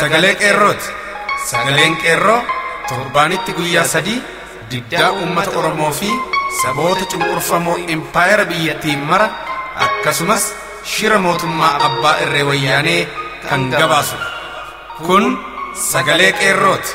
Sagalee Qeerrooti. Sagaleen Qeerroo torbaanitti guyyaa 3 diddaa uummata Oromoo fi saboota cunqurfamoo impaayera biyyattiin mara akkasumas shira mootummaa abbaa irree wayyaanee kan gabaasu. Kun Sagalee Qeerrooti.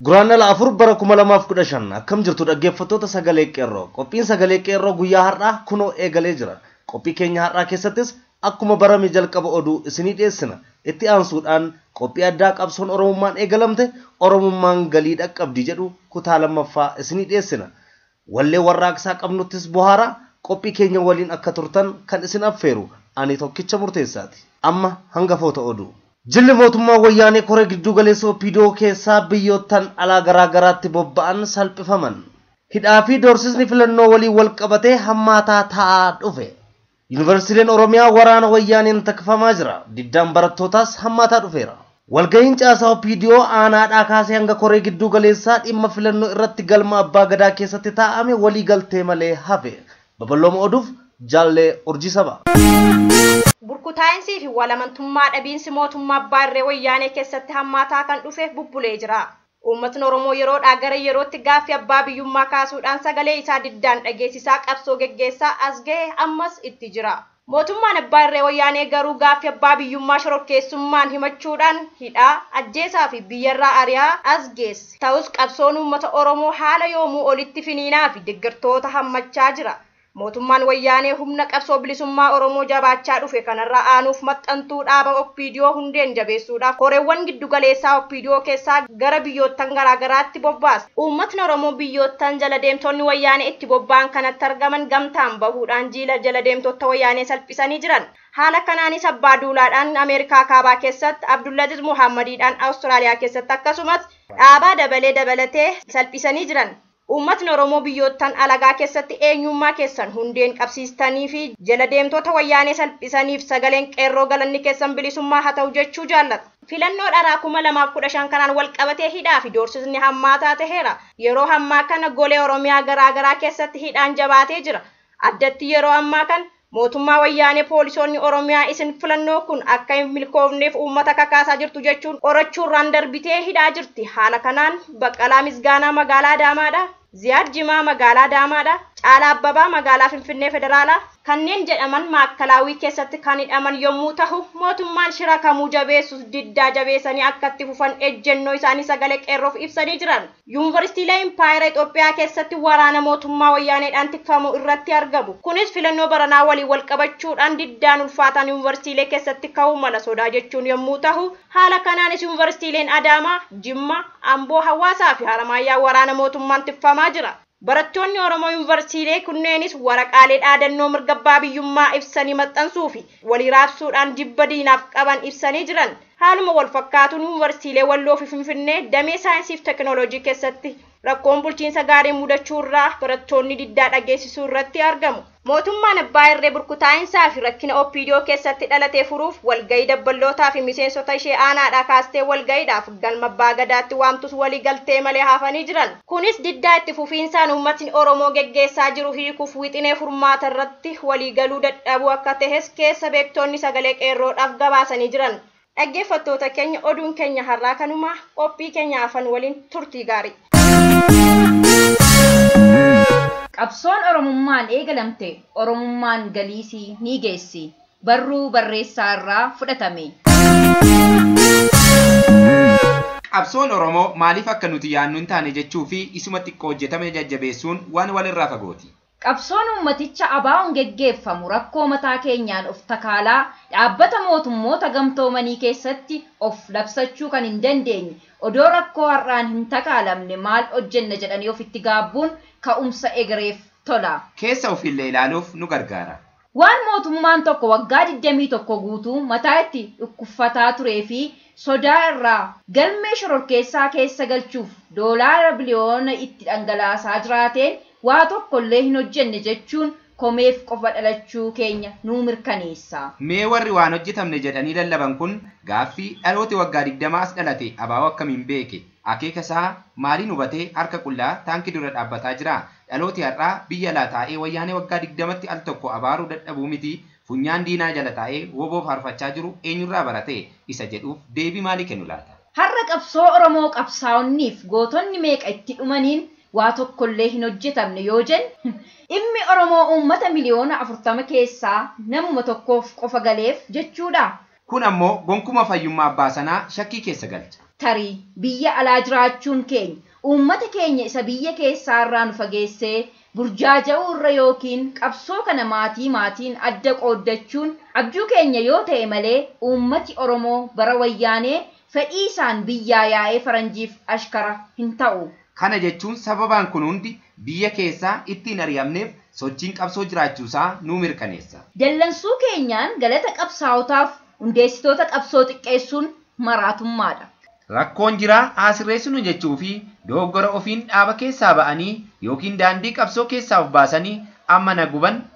Gurraandhala 4 bara 2015 akkam jirtu dhaggeeffattoota Sagalee Qeerroo. Qophiin Sagalee Qeerroo guyyaa har'aa kunoo eegalee jira. Qophii keenya har'aa keessattis akkuma barame jalqaba oduu isinii dhiyeessina. Itti aansuudhaan qophii addaa qabsoon Oromummaan eegalamte Oromummaan galii dhaqqabdi jedhu kutaa lammaffaa isinii dhiyeessina. Wallee warraaqsaa qabnuttis bohaara qophii keenya waliin akka turtan kan isin affeeru ani tokkicha murteessaati. Amma hangafoota oduu. Jilli mootummaa wayyaanee koree giddu galeessa OPDO keessaa biyyoottan alaa garaa garaatti bobba'an salphifaman. Hidhaa fi doorsisni filannoo waliin wal qabatee hammaataa ta'aa dhufe. Yuunivarsiitiin Oromiyaa waraana wayyaaneen takfamaa jira. Diddaan barattootaas hammaataa dhufeera. Walgahiin caasaa OPDO aanaadhaa kaasee hanga koree giddu galeessaa dhimma filannoo irratti galma abbaa gadaa keessatti taa'ame walii galtee malee hafe. Babal'ooma oduuf jaallee urjii saba. Burkutaa'insii fi walamantummaa dhabiinsi mootummaa abbaa irree wayyaanee keessatti hammaataa kan dhufe bubbulee jira. Uummatni Oromoo yeroodhaa gara yerootti gaaffii abbaa biyyummaa kaasuudhaan sagalee isaa diddaan dhageessisaa qabsoo geggeessaa as ga'e ammas itti jira. Mootummaan abbaa irree wayyaanee garuu gaaffii abbaa biyyummaa shororkeessummaan himachuudhaan hidhaa, ajjeesaa fi biyyarraa ari'aa as geesse. Ta'us qabsoon uummata Oromoo haala yoomuu olitti finiinaa fi deeggartoota hammachaa jira. Mootummaan wayyaanee humna qabsoo bilisummaa Oromoo jabaachaa dhufe kanarraa aanuuf maxxantuu dhaaba OPDO hundeen jabeessuudhaaf koreewwan giddu galeessaa OPDO keessaa gara biyyoottan garaagaraatti bobbaase. Uummatni Oromoo biyyoottan jala deemtonni wayyaanee itti bobba'an kanatti argaman gamtaan bahuudhaan jiila jala deemtoota wayyaanee salphisanii jiran. Haala kanaanis abbaa duulaadhaan Ameerikaa kaabaa keessatti, Abdullaziz Muhammadiidhaan Awustiraaliyaa keessatti akkasumas dhaabaa dabalatee salphisanii jiran. Uummatni Oromoo biyyoottan alagaa keessatti eenyummaa keessan hundeen qabsiistanii fi jala deemtoota wayyaanee salphisaniif sagaleen qeerroo galanni keessan bilisummaa haa ta'u jechuu jaallata. Filannoo dharaa 2015 kanaan wal qabatee hidhaa fi doorsisni hammaataa ta'eera. Yeroo ammaa kana golee Oromiyaa garaagaraa keessatti hidhaan jabaatee jira. Addatti yeroo ammaa kana mootummaa wayyaanee poolisoonni Oromiyaa isin filannoo kun akka hin milkoofneef uummata kakaasaa jirtu jechuun qorachuurraan darbitee hidhaa jirti. Haala kanaan Baqqalaa Misgaanaa magaalaa Adaamaadha. Ziyaad Jimaa magaalaa Adaamaadha. Caalaa Abbabaa magaalaa Finfinnee Federaalaa kanneen jedhaman maakalaawii keessatti kan hidhaman yommuu ta'u mootummaan shira kamuu jabeessus diddaa jabeessanii akka itti fufan ejjennoo isaanii sagalee qeerroof ibsanii jiran. Yuunivarsiitiilee Impaayera Itoophiyaa keessatti waraana mootummaa wayyaaneedhaan tikfamu irratti argamu. Kunis filannoo baranaa waliin wal qabachuudhaan diddaan ulfaataan yuunivarsiitiilee keessatti ka'uu mala sodaa jechuun yommuu ta'u haala kanaanis yuunivarsiitiileen Adaamaa, Jimmaa, Amboo, Hawaasaa fi Haramaayyaa waraana mootummaan tikfamaa jira. Barattoonni Oromoo yuunivarsiitiilee kunneenis waraqaalee dhaadannoo mirga abbaa biyyummaa ibsanii maxxansuu fi walii raabsuudhaan jibba diinaaf qaban ibsanii jiran. Haaluma wal fakkaatuun yuunivarsiitiilee Walloo fi Finfinnee damee saayinsii fi teekinooloojii keessatti rakkoon bulchiinsa gaarii mudachuurraa barattoonni diddaa dhageessisuu irratti argamu. Mootummaan abbaa irree burkutaa'insaa fi rakkina OPDO keessatti dhalatee furuuf walgahii dabballootaa fi miseensota ishee aanaadhaa kaastee walgahiidhaaf galma abbaa gadaatti waamtus walii galtee malee hafanii jiran. Kunis diddaa itti fufiinsaan uummatni Oromoo geggeessaa jiru hiikuuf wixinee furmaata irratti walii galuu dadhabuu akka tahes keessa beektonni sagalee qeerroodhaaf gabaasanii jiran. Dhaggeeffattoota keenya oduun keenya har'aa kanuma qophii keenya afan waliin turtii gaarii. Qabsoon Oromummaan eegalamte Oromummaan galiisii ni geessi barruu barreessaa irraa fudhatame. Qabsoon Oromoo maaliif akka nuti yaannu hin taane jechuu fi isuma xiqqoo hojjetame jajjabeessuun waan walirraa fagooti. Qabsoon ummaticha abaa'uun geggeeffamu rakkoo mataa keenyaan of takaalaa dhaabbata mootummoota gamtoomanii keessatti of labsachuu kan hin dandeenye odoo rakkoo har'aan hin takaalamne maal hojjenna jedhanii ofitti gaabbuun ka'umsa egereef tola. Keessa ofillee ilaaluuf nu gargaara. Waan mootummaan tokko waggaa 21 guutuu mataa itti dhukkuffataa turee fi sodaa irraa galmee shororkeessaa keessa galchuuf doolaara biliyoona itti dhangalaasaa jiraateen waa tokkollee hin hojjenne jechuun komeef qofa dhalachuu keenya nuu mirkaneessa. Mee warri waan hojjetamne jedhanii lallaban kun gaaffii dhaloota waggaa 20 dhalate abaa'oo akkamiin beeke? Akeeka isaa maaliin hubatee harka qullaa taankii dura dhaabbataa jira? Dhalooti har'aa biyya alaa taa'ee wayyaanee waggaa 20tti al tokko abaaruu dadhabuu miti funyaan diinaa jala taa'ee woboo faarfachaa jiru eenyurraa barate isa jedhuuf deebii maalii kennu laata? Har'a qabsoo Oromoo qabsaa'onniif gootonni meeqa itti dhumaniin waa tokkollee hin hojjetamne yoo jennu dhimmi Oromoo uummata miliyoona 40 keessaa namuma tokkoof qofa galeef jechuudha. Kun ammoo gonkuma fayyummaa abbaa sanaa shakkii keessa galcha. Tarii biyya alaa jiraachuun keenya uummata keenya isa biyya keessaa irraa nu fageessee burjaaja'uu irra yookiin qabsoo kana maatiin adda qooddachuun abjuu keenya yoo ta'e malee uummati Oromoo bara wayyaanee fedhii isaan biyyaa yaa'ee faranjiif ashkara hin ta'u. Kana jechuun sababaan kun hundi biyya keessaa ittiin ari'amneef sochiin qabsoo jiraachuusaa nu mirkaneessa. Dallansuu keenyaan galata qabsaa'otaaf hundeessitoota qabsoo xiqqeessuun maraatummaadha. Rakkoon jiraa asirreessinu jechuu fi dogoggora ofiin dhaaba keessaa ba'anii yookiin daandii qabsoo keessaa of baasanii amma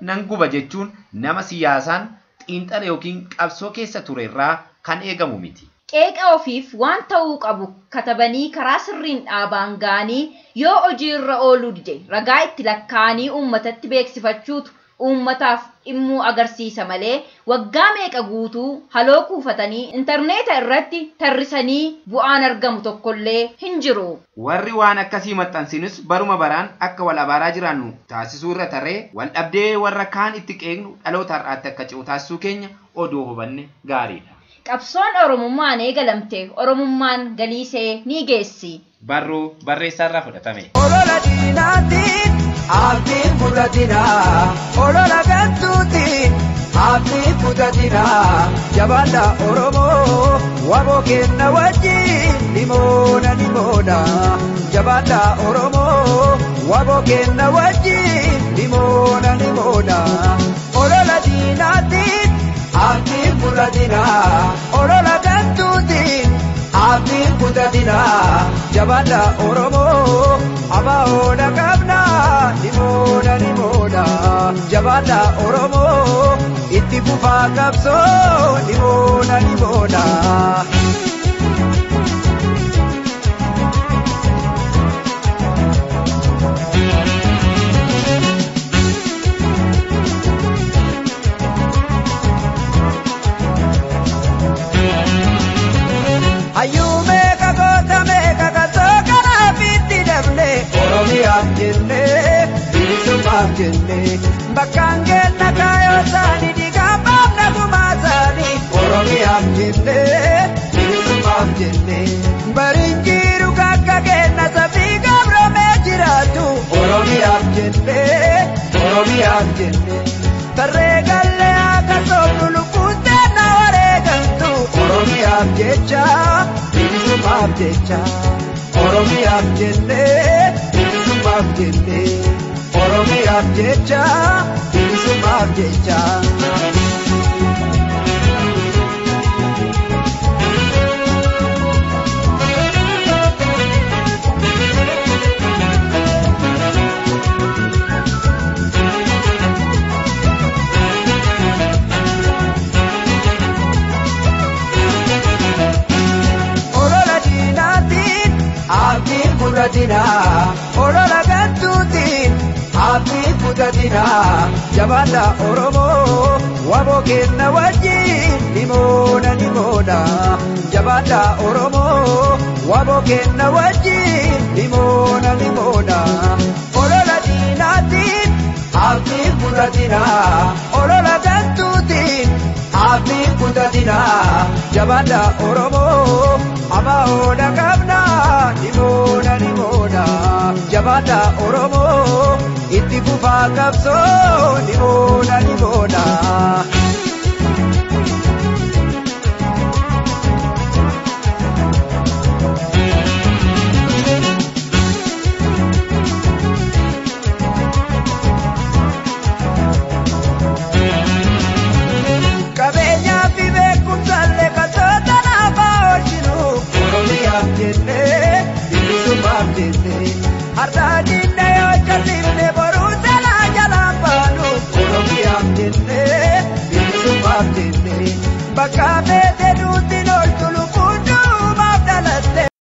nan guba jechuun nama siyaasaan xiinxala yookiin qabsoo keessa ture irraa kan eegamu miti. Qeeqa ofiif waan ta'uu qabu katabanii karaa sirriin dhaabaan gaanii yoo hojii irra ooluu dide ragaa itti lakkaa'anii uummatatti beeksifachuutu uummataaf dhimmuu agarsiisa malee waggaa meeqa guutuu haloo kuufatanii intarneeta irratti tarrisanii bu'aan argamu tokkollee hin jiru. Warri waan akkasii maxxansinus baruma baraan akka wal abaaraa jiraannu taasisuu irra tarree wal dhabdee warra kaan itti qeeqnu dhaloota har'aatti akka ce'u taasisuu keenya odoo hubanne gaariidha. Qabsoon Oromummaan eegalamte Oromummaan galiisee ni geessi. Barruu barreessaarraa fudhatame. Olola diinaatiin abdiin fudhatinaa olola galtuutiin abdiin fudhatinaa jabaadha Oromoo waboo kenna wajjin limoona jabaadha Oromoo waboo kenna wajjin limoona olola diinaatiin abdiin fudhatinaa olola galtuutiin abdiin fudhatinaa jabaadha Oromoo abaa'oodha qabna limoona jabaadha Oromoo itti fufaa qabsoo limoona. Ayume kakotame kakatoka na biti dable Oromiyaan jenne bilisummaaf jenne bakkange na kaayotani digabaaf na gumaasani Oromiyaan jenne bilisummaaf jenne barinjiru kakka kenna sabii gabrome jiraatu Oromiyaan jenne tarree galle akka sobnu lukkuute na wareegantu Oromiyaan jecha bilisummaaf jecha Oromiyaan jenne bilisummaaf jenne Oromiyaan jecha bilisummaaf jecha. Olola galtuutiin abdiin fudhatinaa jabaadha Oromoo waboo kenna wajjin limoona jabaadha Oromoo waboo kenna wajjin limoona olola diinaatiin abdiin fudhatinaa olola galtuutiin abdiin fudhatinaa jabaadha Oromoo abaa'oodha qabna limoona jabaadha Oromoo itti fufaa qabsoo limoona. Qabeenyaa fi beekumsallee kasoota naafaa oolchinu Oromiyaan jenne bilisummaaf jenne har'aa diinna yoo jallisne boruu salaa jalaan baanu Oromiyaan jenne bilisummaaf jenne bakka feete nuti